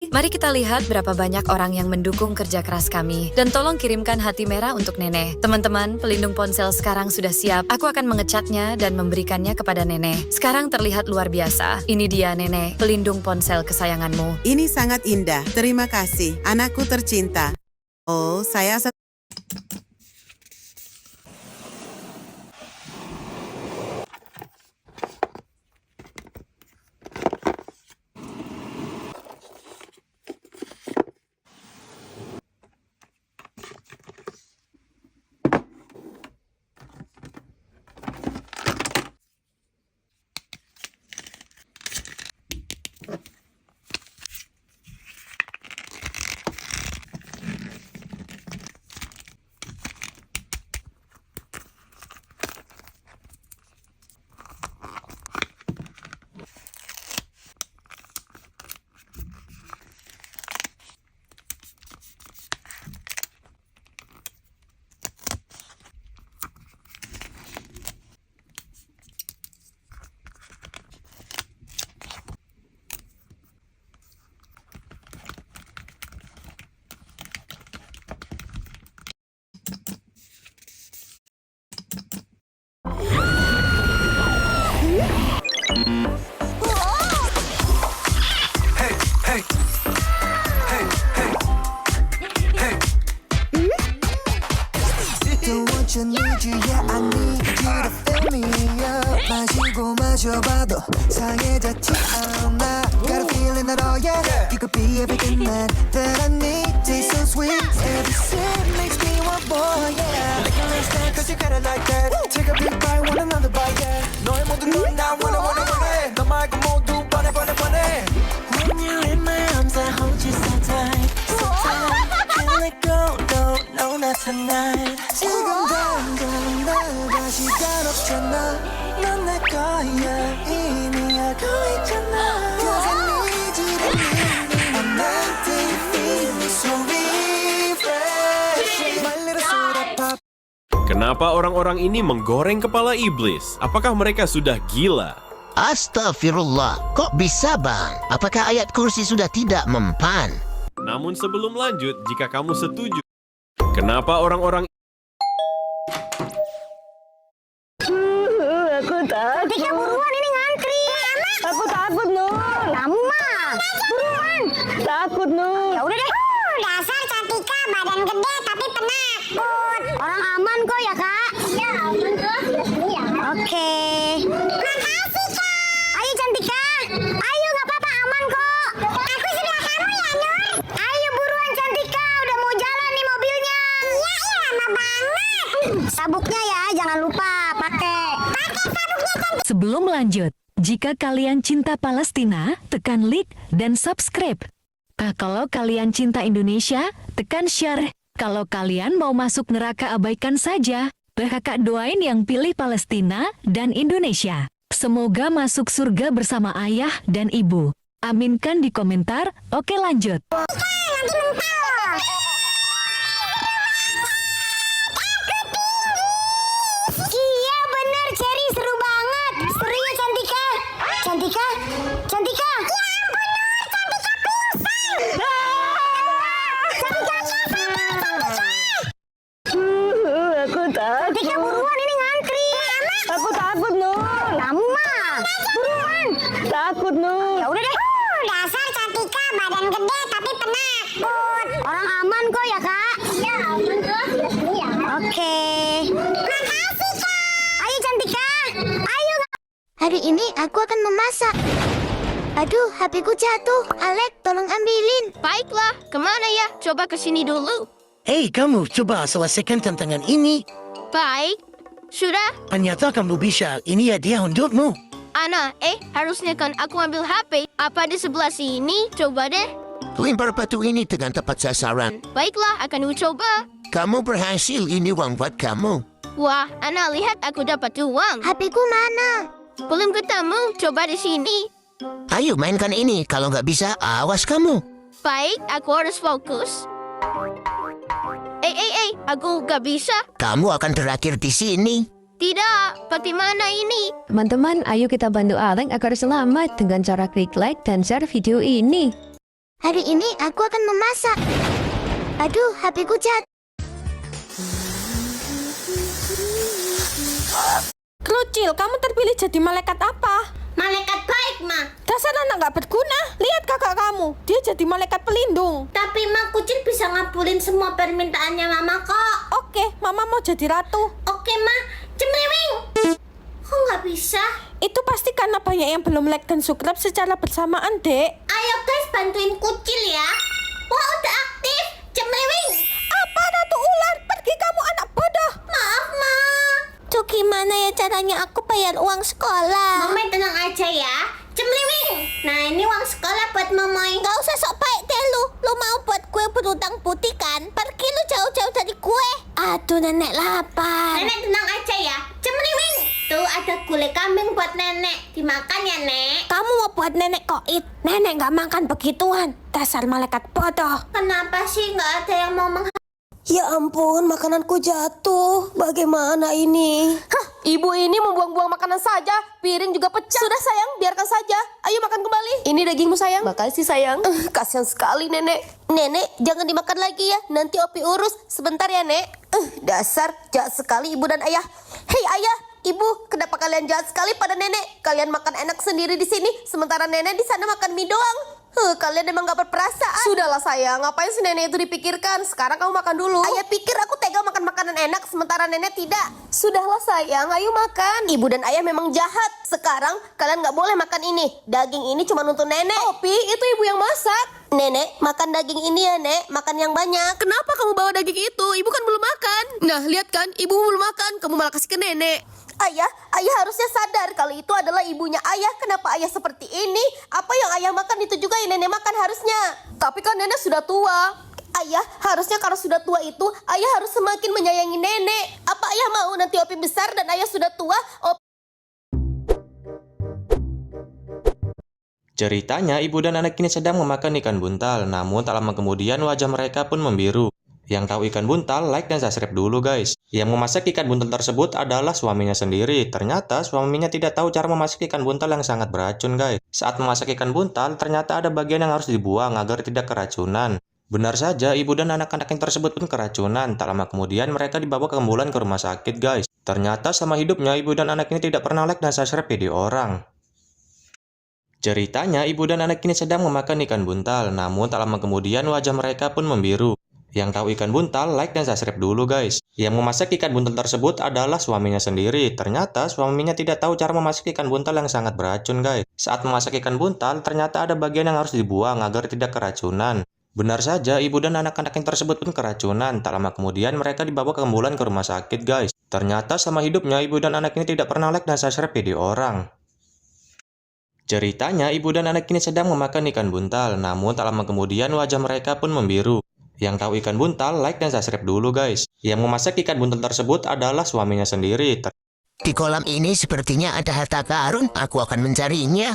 Mari kita lihat berapa banyak orang yang mendukung kerja keras kami. Dan tolong kirimkan hati merah untuk nenek. Teman-teman, pelindung ponsel sekarang sudah siap. Aku akan mengecatnya dan memberikannya kepada nenek. Sekarang terlihat luar biasa. Ini dia nenek, pelindung ponsel kesayanganmu. Ini sangat indah. Terima kasih, anakku tercinta. Oh, saya 마셔봐도 상해졌지 않아 Got a feeling that oh yeah You could be everything that I need Taste so sweet Every sip makes me want more yeah Like a last night cause you got it like that Take a big bite want another bite yeah 너의 모든 걸 나 wanna 너 말고 모두 뻔해 When you're in my arms I hold you so tight So tight Can't let go no not tonight 지금 당장 나가 시간 없잖아 넌 내 거야 이미 알고 있잖아 Cause I need you to need me I'm empty feeling so refreshing My little soda pop. Kenapa orang-orang ini menggoreng kepala iblis? Apakah mereka sudah gila? Astagfirullah, kok bisa bang? Apakah ayat kursi sudah tidak mempan? Namun sebelum lanjut, jika kamu setuju, kenapa orang-orang Aku takut. Tika buruan ini ngantri. Aku takut Nur. Kamu mah. Buruan. Takut Nur. Ya udah deh. Dasar Cantika badan gede tapi penakut. Orang aman kok ya kak? Iya aman kok. Iya. Oke. Makasih kak. Ayo Cantika. Ayo nggak apa-apa aman kok. Aku sebelah kamu ya Nur. Ayo buruan Cantika. Udah mau jalan nih mobilnya. Iya lama banget. Sabuknya ya jangan lupa pakai. Sebelum lanjut, jika kalian cinta Palestina, tekan like dan subscribe. Kalau kalian cinta Indonesia, tekan share. Kalau kalian mau masuk neraka abaikan saja. Kakak doain yang pilih Palestina dan Indonesia. Semoga masuk surga bersama ayah dan ibu. Aminkan di komentar. Oke lanjut. Iya bener Cherry seru banget. Seru ya Cantika. Cantika. Cantika. Ya ampun Nur, Cantika pingsan. Cantika pingsan. Aku Buruan. Takut, Nur. Ya udah deh. Dasar Cantika, badan gede tapi penakut. Orang aman kok ya, Kak? Iya, aman kok. Ya. Oke. Makasih, Kak. Ayo Cantika. Ayo. Hari ini aku akan memasak. Aduh, HP-ku jatuh. Alek, tolong ambilin. Baiklah, kemana ya? Coba ke sini dulu. Hei kamu, coba selesaikan tantangan ini. Baik. Sudah? Ternyata kamu bisa, ini hadiah untukmu. Ana, harusnya kan aku ambil HP. Apa di sebelah sini? Coba deh. Lempar batu ini dengan tepat sasaran. Baiklah, akan ku coba. Kamu berhasil, ini uang buat kamu. Wah, Ana lihat aku dapat uang. HP-ku mana? Belum ketemu, coba di sini. Ayo mainkan ini, kalau nggak bisa, awas kamu. Baik, aku harus fokus. Aku gak bisa. Kamu akan terakhir di sini. Tidak, bagaimana ini? Teman-teman, ayo kita bantu Alek agar selamat dengan cara klik like dan share video ini. Hari ini aku akan memasak. Aduh, HP-ku jatuh. Krucil, kamu terpilih jadi malaikat apa? Malaikat baik, Ma. Dasar anak nggak berguna. Lihat kakak kamu, dia jadi malaikat pelindung. Tapi Ma, Kucil bisa ngabulin semua permintaannya Mama kok. Oke, Mama mau jadi ratu. Oke, Ma. Cemliwing. Kok nggak bisa? Itu pasti karena banyak yang belum like dan subscribe secara bersamaan, Dek. Ayo guys, bantuin Kucil ya. Wah, udah aktif. Cemliwing. Apa ratu ular? Pergi kamu anak bodoh. Maaf, Ma. Tuh gimana ya caranya aku bayar uang sekolah? Mama tenang aja ya. Cemliwing. Nah, ini uang sekolah buat Momoy. Gak usah sok baik deh lu. Lu mau buat gue berutang putih kan? Pergi lu jauh-jauh dari gue. Aduh, nenek lapar. Nenek tenang aja ya. Cemliwing. Tuh ada gulai kambing buat nenek. Dimakan ya, Nek. Kamu mau buat nenek koit? Nenek nggak makan begituan. Dasar malaikat bodoh. Kenapa sih nggak ada yang mau Ya ampun, makananku jatuh. Bagaimana ini? Hah, ibu ini membuang-buang makanan saja. Piring juga pecah. Sudah sayang, biarkan saja. Ayo makan kembali. Ini dagingmu sayang. Makasih sayang. Kasihan sekali nenek. Nenek, jangan dimakan lagi ya. Nanti Opi urus. Sebentar ya, Nek. Dasar jahat sekali ibu dan ayah. Hei ayah, ibu, kenapa kalian jahat sekali pada nenek? Kalian makan enak sendiri di sini, sementara nenek di sana makan mie doang. Kalian emang gak berperasaan. Sudahlah sayang, ngapain si nenek itu dipikirkan? Sekarang kamu makan dulu. Ayah pikir aku tega makan makanan enak, sementara nenek tidak. Sudahlah sayang, ayo makan. Ibu dan ayah memang jahat. Sekarang kalian gak boleh makan ini. Daging ini cuma untuk nenek. Opi, itu ibu yang masak. Nenek, makan daging ini ya, Nek. Makan yang banyak. Kenapa kamu bawa daging itu? Ibu kan belum makan. Nah, lihat kan, ibu belum makan. Kamu malah kasih ke nenek. Ayah harusnya sadar kalau itu adalah ibunya ayah. Kenapa ayah seperti ini? Apa yang ayah makan itu juga yang nenek makan harusnya. Tapi kan nenek sudah tua. Ayah harusnya kalau sudah tua itu, ayah harus semakin menyayangi nenek. Apa ayah mau nanti Opi besar dan ayah sudah tua? Ceritanya, ibu dan anak ini sedang memakan ikan buntal, namun tak lama kemudian wajah mereka pun membiru. Yang tahu ikan buntal, like dan subscribe dulu guys. Yang memasak ikan buntal tersebut adalah suaminya sendiri. Ternyata suaminya tidak tahu cara memasak ikan buntal yang sangat beracun guys. Saat memasak ikan buntal, ternyata ada bagian yang harus dibuang agar tidak keracunan. Benar saja, ibu dan anak-anak yang tersebut pun keracunan. Tak lama kemudian mereka dibawa ke ambulan ke rumah sakit guys. Ternyata selama hidupnya, ibu dan anak ini tidak pernah like dan subscribe video orang. Ceritanya, ibu dan anak ini sedang memakan ikan buntal, namun tak lama kemudian wajah mereka pun membiru. Yang tahu ikan buntal, like dan subscribe dulu guys. Yang memasak ikan buntal tersebut adalah suaminya sendiri. Ternyata suaminya tidak tahu cara memasak ikan buntal yang sangat beracun guys. Saat memasak ikan buntal, ternyata ada bagian yang harus dibuang agar tidak keracunan. Benar saja, ibu dan anak-anak yang tersebut pun keracunan. Tak lama kemudian mereka dibawa ke ambulan ke rumah sakit guys. Ternyata selama hidupnya, ibu dan anak ini tidak pernah like dan subscribe video orang. Ceritanya, ibu dan anak ini sedang memakan ikan buntal, namun tak lama kemudian wajah mereka pun membiru. Yang tahu ikan buntal, like dan subscribe dulu guys. Yang memasak ikan buntal tersebut adalah suaminya sendiri. Di kolam ini sepertinya ada harta karun, aku akan mencarinya.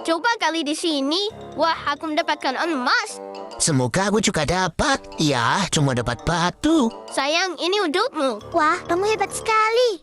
Coba kali di sini. Wah, aku mendapatkan emas. Semoga aku juga dapat. Ya, cuma dapat batu. Sayang, ini untukmu. Wah, kamu hebat sekali.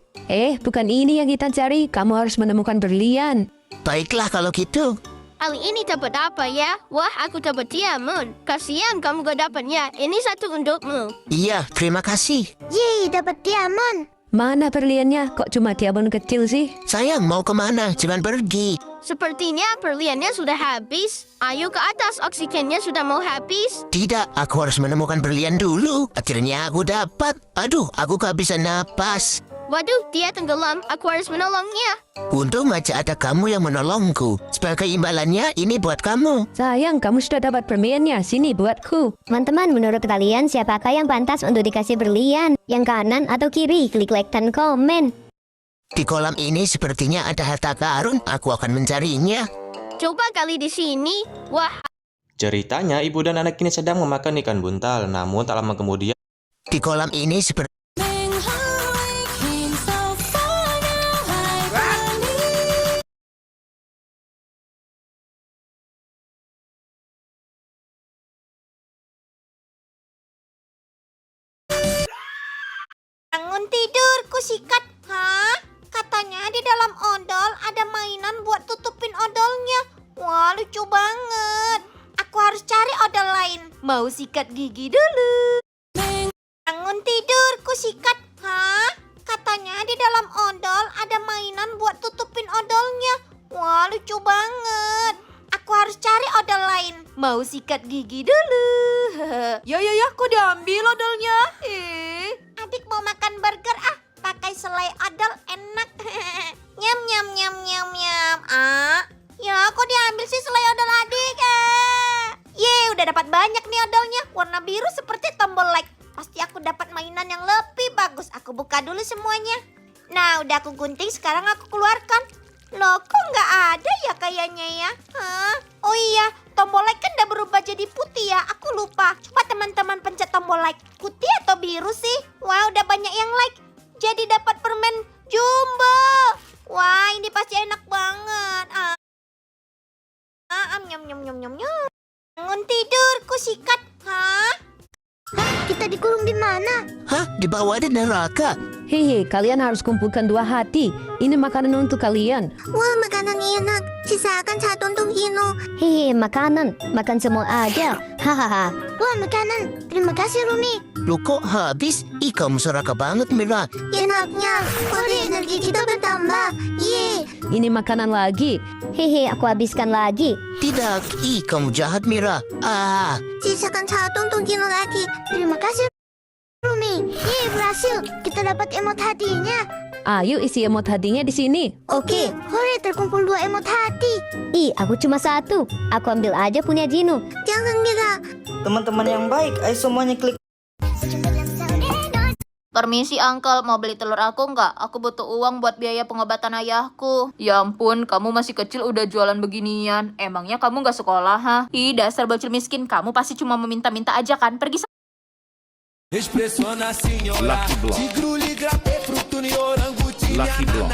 Bukan ini yang kita cari. Kamu harus menemukan berlian. Baiklah kalau gitu. Kali ini dapat apa ya? Wah, aku dapat diamond. Kasihan kamu gak dapatnya. Ini satu untukmu. Iya, terima kasih. Yeay, dapat diamond. Mana berliannya? Kok cuma tiabon kecil sih? Sayang, mau kemana? Jangan pergi. Sepertinya berliannya sudah habis. Ayo ke atas, oksigennya sudah mau habis. Tidak, aku harus menemukan berlian dulu. Akhirnya aku dapat. Aduh, aku kehabisan napas. Waduh, dia tenggelam. Aku harus menolongnya. Untung aja ada kamu yang menolongku. Sebagai imbalannya, ini buat kamu. Sayang, kamu sudah dapat berliannya. Sini buatku. Teman-teman, menurut kalian siapakah yang pantas untuk dikasih berlian? Yang kanan atau kiri? Klik like dan komen. Di kolam ini sepertinya ada harta karun. Aku akan mencarinya. Coba kali di sini. Wah. Ceritanya, ibu dan anak ini sedang memakan ikan buntal. Namun tak lama kemudian, di kolam ini seperti Bangun tidur, kusikat. Hah? Katanya di dalam odol ada mainan buat tutupin odolnya. Wah, lucu banget. Aku harus cari odol lain. Mau sikat gigi dulu. Bangun tidur, kusikat. Hah? Katanya di dalam odol ada mainan buat tutupin odolnya. Wah, lucu banget. Aku harus cari odol lain. Mau sikat gigi dulu. Ya, kok diambil odolnya? Adik mau makan burger pakai selai odol enak. Nyam nyam nyam nyam nyam. Ya kok diambil sih selai odol adik? Udah dapat banyak nih odolnya. Warna biru seperti tombol like. Pasti aku dapat mainan yang lebih bagus. Aku buka dulu semuanya. Nah, udah aku gunting, sekarang aku keluarkan. Loh, kok nggak ada ya kayaknya ya? Oh iya, tombol like kan udah berubah jadi putih ya. Aku lupa. Coba teman-teman pencet tombol like. Putih atau biru sih? Wah, udah banyak yang like. Jadi dapat permen jumbo. Wah, ini pasti enak banget. Nyam nyam nyam nyam nyam. Bangun tidur, kusikat. Hah? Kita dikurung di mana? Hah? Di bawah ada neraka. Hehe, kalian harus kumpulkan 2 hati. Ini makanan untuk kalian. Wah, makanan enak. Sisakan satu untuk Hino. Hehe, makanan. Makan semua aja. Hahaha. Wah, makanan. Terima kasih, Rumi. Loh kok habis? Ih, kamu serakah banget, Mira. Enaknya. Kode energi kita bertambah. Yeay. Ini makanan lagi. Hehe, aku habiskan lagi. Tidak. Ih, kamu jahat, Mira. Sisakan satu untuk Hino lagi. Terima kasih, Rumi. Yeay, berhasil. Kita dapat emot hatinya. Ayo isi emot hatinya di sini. Oke. Hore, terkumpul 2 emot hati. Ih, aku cuma 1. Aku ambil aja punya Jino. Jangan gila. Teman-teman yang baik, ayo semuanya klik. Permisi uncle, mau beli telur aku nggak? Aku butuh uang buat biaya pengobatan ayahku. Ya ampun, kamu masih kecil udah jualan beginian. Emangnya kamu nggak sekolah, ha? Ih, dasar bocil miskin, kamu pasti cuma meminta-minta aja kan? Pergi Lucky Block. Lucky Block.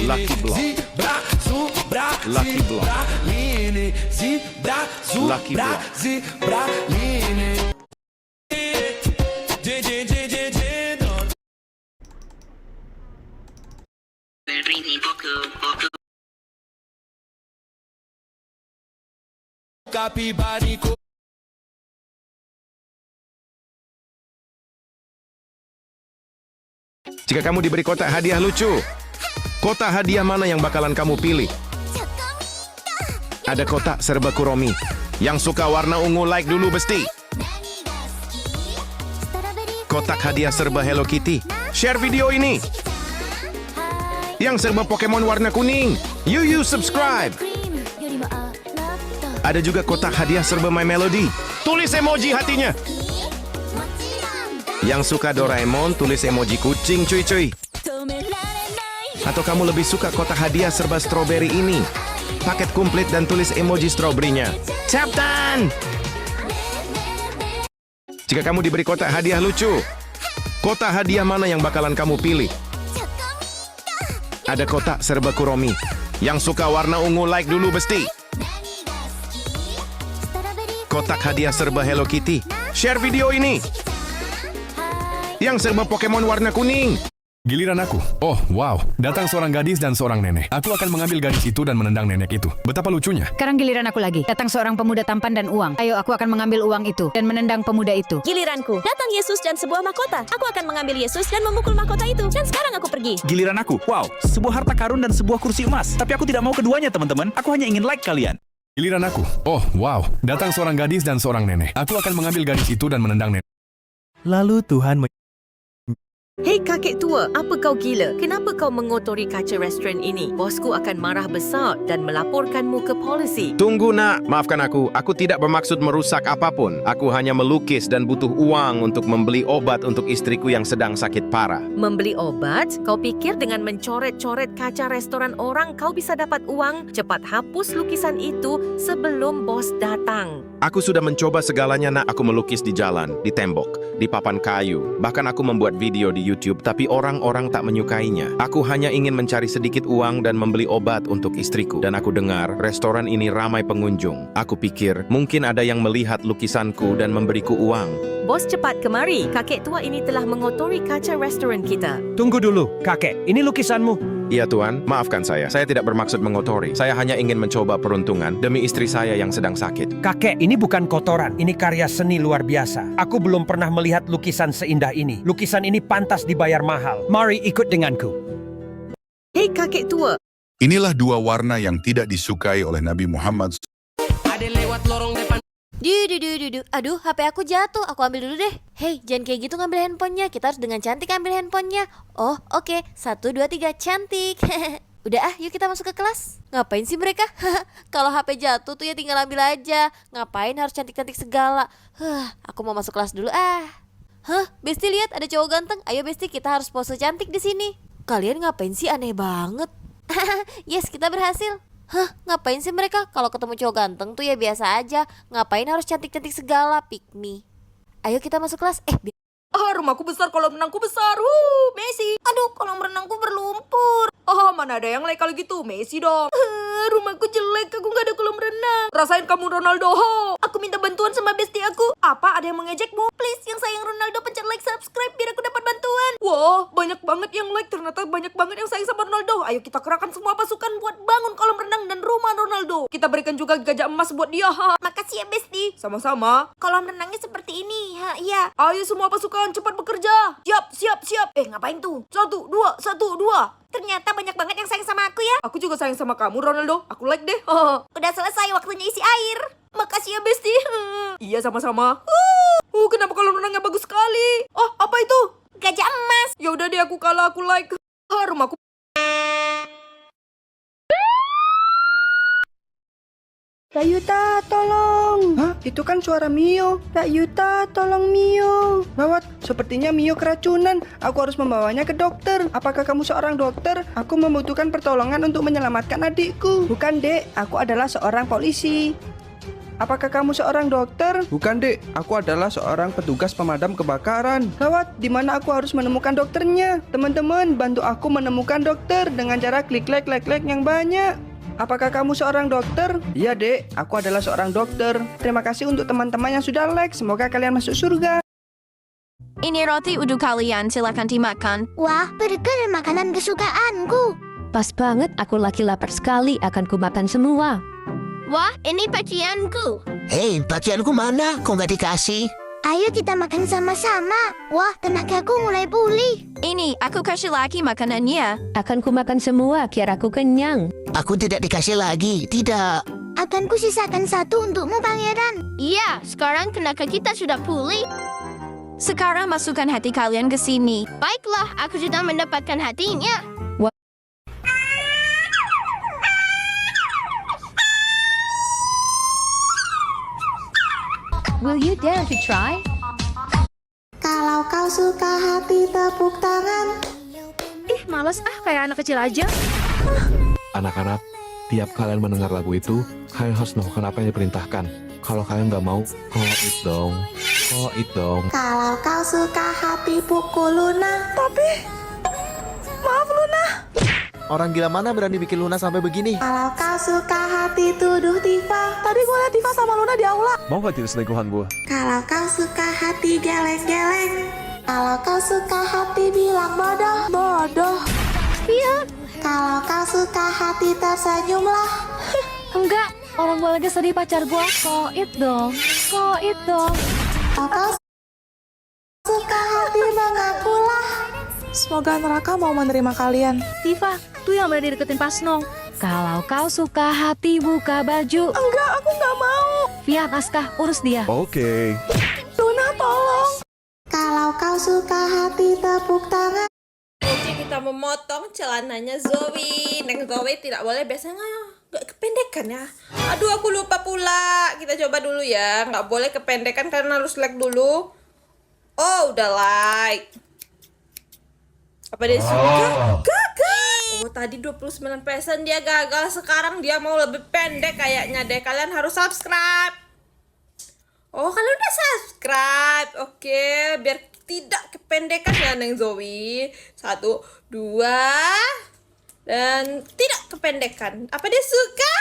Lucky Block. Lucky Block. Lucky Block. Jika kamu diberi kotak hadiah lucu, kotak hadiah mana yang bakalan kamu pilih? Ada kotak serba Kuromi. Yang suka warna ungu like dulu besti. Kotak hadiah serba Hello Kitty. Share video ini. Yang serba Pokemon warna kuning. You subscribe. Ada juga kotak hadiah serba My Melody. Tulis emoji hatinya. Yang suka Doraemon, tulis emoji kucing cuy. Atau kamu lebih suka kotak hadiah serba strawberry ini? Paket komplit dan tulis emoji strawberry-nya. Tap done! Jika kamu diberi kotak hadiah lucu, kotak hadiah mana yang bakalan kamu pilih? Ada kotak serba Kuromi. Yang suka warna ungu like dulu besti. Kotak hadiah serba Hello Kitty. Share video ini. Yang serba Pokemon warna kuning. Giliran aku. Oh, wow. Datang seorang gadis dan seorang nenek. Aku akan mengambil gadis itu dan menendang nenek itu. Betapa lucunya. Sekarang giliran aku lagi. Datang seorang pemuda tampan dan uang. Ayo, aku akan mengambil uang itu dan menendang pemuda itu. Giliranku. Datang Yesus dan sebuah mahkota. Aku akan mengambil Yesus dan memukul mahkota itu. Dan sekarang aku pergi. Giliran aku. Wow, sebuah harta karun dan sebuah kursi emas. Tapi aku tidak mau keduanya, teman-teman. Aku hanya ingin like kalian. Giliran aku. Oh, wow. Datang seorang gadis dan seorang nenek. Aku akan mengambil gadis itu dan menendang nenek. Lalu Tuhan Hei kakek tua, apa kau gila? Kenapa kau mengotori kaca restoran ini? Bosku akan marah besar dan melaporkanmu ke polisi. Tunggu nak, maafkan aku. Aku tidak bermaksud merusak apapun. Aku hanya melukis dan butuh uang untuk membeli obat untuk istriku yang sedang sakit parah. Membeli obat? Kau pikir dengan mencoret-coret kaca restoran orang kau bisa dapat uang? Cepat hapus lukisan itu sebelum bos datang. Aku sudah mencoba segalanya nak. Aku melukis di jalan, di tembok, di papan kayu. Bahkan aku membuat video di YouTube, tapi orang-orang tak menyukainya. Aku hanya ingin mencari sedikit uang dan membeli obat untuk istriku. Dan aku dengar restoran ini ramai pengunjung. Aku pikir mungkin ada yang melihat lukisanku dan memberiku uang. Bos cepat kemari. Kakek tua ini telah mengotori kaca restoran kita. Tunggu dulu, kakek. Ini lukisanmu. Iya Tuan, maafkan saya. Saya tidak bermaksud mengotori. Saya hanya ingin mencoba peruntungan demi istri saya yang sedang sakit. Kakek, ini bukan kotoran. Ini karya seni luar biasa. Aku belum pernah melihat lukisan seindah ini. Lukisan ini pantas dibayar mahal. Mari ikut denganku. Hei kakek tua. Inilah dua warna yang tidak disukai oleh Nabi Muhammad. Ada lewat lorong depan. Aduh, HP aku jatuh. Aku ambil dulu deh. Hei, jangan kayak gitu ngambil handphonenya. Kita harus dengan cantik ambil handphonenya. Oh, oke. 1, 2, 3, cantik. Udah yuk kita masuk ke kelas. Ngapain sih mereka? Kalau HP jatuh tuh ya tinggal ambil aja. Ngapain harus cantik-cantik segala? Aku mau masuk kelas dulu Besti lihat ada cowok ganteng. Ayo Besti, kita harus pose cantik di sini. Kalian ngapain sih, aneh banget. Yes, kita berhasil. Ngapain sih mereka? Kalau ketemu cowok ganteng tuh ya biasa aja. Ngapain harus cantik-cantik segala? Pick me. Ayo kita masuk kelas. Rumahku besar, kolam renangku besar. Messi. Aduh, kolam renangku berlumpur. Mana ada yang like kalau gitu? Messi dong. Rumahku jelek, aku gak ada kolam renang. Rasain kamu Ronaldo. Aku minta bantuan sama bestie aku. Apa, ada yang mengejekmu? Please, yang sayang Ronaldo pencet like, subscribe biar aku dapat bantuan. Wah, banyak banget yang like. Ternyata banyak banget yang sayang sama Ronaldo. Ayo kita kerahkan semua pasukan buat bangun kolam renang dan rumah Ronaldo. Kita berikan juga gajah emas buat dia. Makasih ya bestie. Sama-sama. Kolam renangnya seperti ini. Iya. Ayo semua pasukan cepat bekerja. Siap. Ngapain tuh? 1, 2. Ternyata banyak banget yang sayang sama aku ya. Aku juga sayang sama kamu Ronaldo. Aku like deh. Udah selesai, waktunya isi air. Makasih ya bestie. Iya sama-sama. Kenapa kolam renangnya bagus sekali? Oh, apa itu? Gajah emas. Ya udah deh, aku kalah, aku like. Rumahku. Kak Yuta, tolong. Itu kan suara Mio. Kak Yuta, tolong Mio. Gawat, sepertinya Mio keracunan. Aku harus membawanya ke dokter. Apakah kamu seorang dokter? Aku membutuhkan pertolongan untuk menyelamatkan adikku. Bukan, Dek. Aku adalah seorang polisi. Apakah kamu seorang dokter? Bukan, Dek. Aku adalah seorang petugas pemadam kebakaran. Gawat, di mana aku harus menemukan dokternya? Teman-teman, bantu aku menemukan dokter dengan cara klik like yang banyak. Apakah kamu seorang dokter? Iya, Dek. Aku adalah seorang dokter. Terima kasih untuk teman-teman yang sudah like. Semoga kalian masuk surga. Ini roti uduk kalian, silakan dimakan. Wah, burger makanan kesukaanku. Pas banget, aku lagi lapar sekali. Akan kumakan semua. Wah, ini pakaianku. Hei, pakaianku mana? Kok nggak dikasih? Ayo kita makan sama-sama. Wah, tenagaku mulai pulih. Ini, aku kasih lagi makanannya. Akan kumakan semua, biar aku kenyang. Aku tidak dikasih lagi, tidak. Akan kusisakan satu untukmu, Pangeran. Iya, sekarang tenaga kita sudah pulih. Sekarang masukkan hati kalian ke sini. Baiklah, aku sudah mendapatkan hatinya. Will you dare to try? Kalau kau suka hati, tepuk tangan. Males kayak anak kecil aja. Anak-anak, tiap kalian mendengar lagu itu, kalian harus melakukan apa yang diperintahkan. Kalau kalian nggak mau, it dong. Kalau kau suka hati, pukul Luna. Tapi, maaf Luna. Orang gila mana berani bikin Luna sampai begini? Kalau kau suka hati, tuduh Tifa. Tadi gue liat Tifa sama Luna di aula. Mau gak tidur selingkuhan gue? Kalau kau suka hati, geleng-geleng. Kalau kau suka hati, bilang bodoh. ya. Kalau kau suka hati tersenyumlah. Enggak, orang gue lagi sedih pacar gue. Koit dong. Kalau kau suka hati mengakulah. Semoga neraka mau menerima kalian. Tifa, tuh yang berani deketin Pasnong. Kalau kau suka hati buka baju. Enggak, aku nggak mau. Via, Aska, urus dia. Oke. Luna, tolong. Kalau kau suka hati tepuk tangan. Oke, kita memotong celananya Zoe. Neng Zoe tidak boleh, biasanya nggak kependekan ya. Aduh, aku lupa pula. Kita coba dulu ya. Nggak boleh kependekan karena harus like dulu. Oh, udah like. Apa dia suka? Gagal. Oh, tadi 29% dia gagal. Sekarang dia mau lebih pendek kayaknya deh. Kalian harus subscribe. Oh, kalian udah subscribe. Oke, biar tidak kependekan ya Neng Zoe. 1, 2, dan tidak kependekan. Apa dia suka?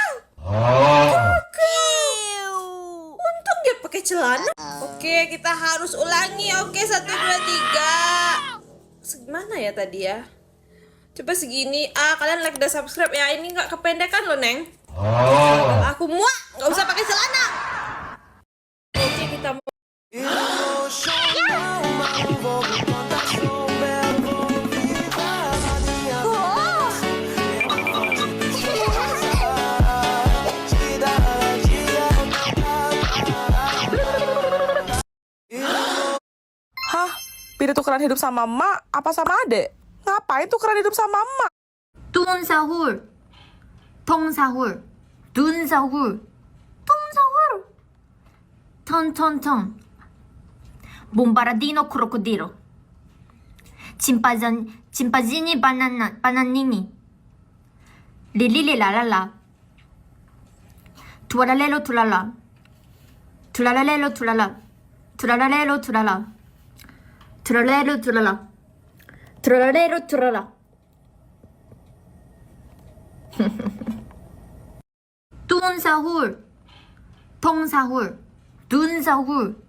Untung dia pakai celana. Oke, kita harus ulangi. Oke, 1, 2, 3. Segimana ya tadi ya? Coba segini. Kalian like dan subscribe ya. Ini nggak kependekan loh, Neng. Aku muak. Nggak usah pakai celana. Oke, kita mau. Hah? Pilih tukeran hidup sama emak apa sama adek? Ngapain tukeran hidup sama emak? Tun sahur, tong sahur, dun sahur, tong sahur, ton. Bombardino crocodilo. Chimpazzini bananini. Lilili la la la. Tualalelo tulala. Tulalalelo tulala. Tulalalelo tulala. Tulalelo tulala. Tulalelo tulala. Tun sahur. Tong sahur. Dun sahur.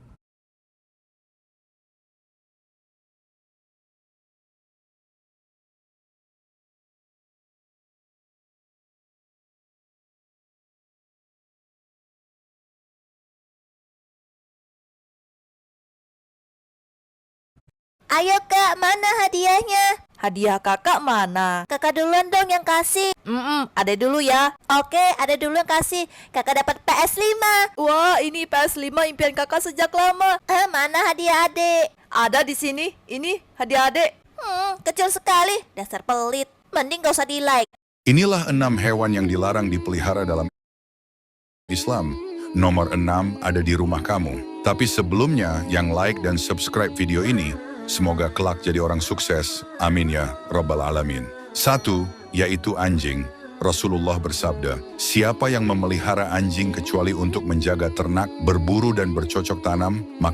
Ayo kak, mana hadiahnya? Hadiah kakak mana? Kakak duluan dong yang kasih. Ada dulu ya. Oke, ada dulu yang kasih. Kakak dapat PS5. Wah, ini PS5 impian kakak sejak lama. Mana hadiah adik? Ada di sini. Ini hadiah adek. Kecil sekali. Dasar pelit. Mending gak usah di-like. Inilah 6 hewan yang dilarang dipelihara dalam Islam. Nomor 6 ada di rumah kamu. Tapi sebelumnya, yang like dan subscribe video ini, semoga kelak jadi orang sukses. Amin ya Rabbal Alamin. 1, yaitu anjing. Rasulullah bersabda, siapa yang memelihara anjing kecuali untuk menjaga ternak, berburu dan bercocok tanam, maka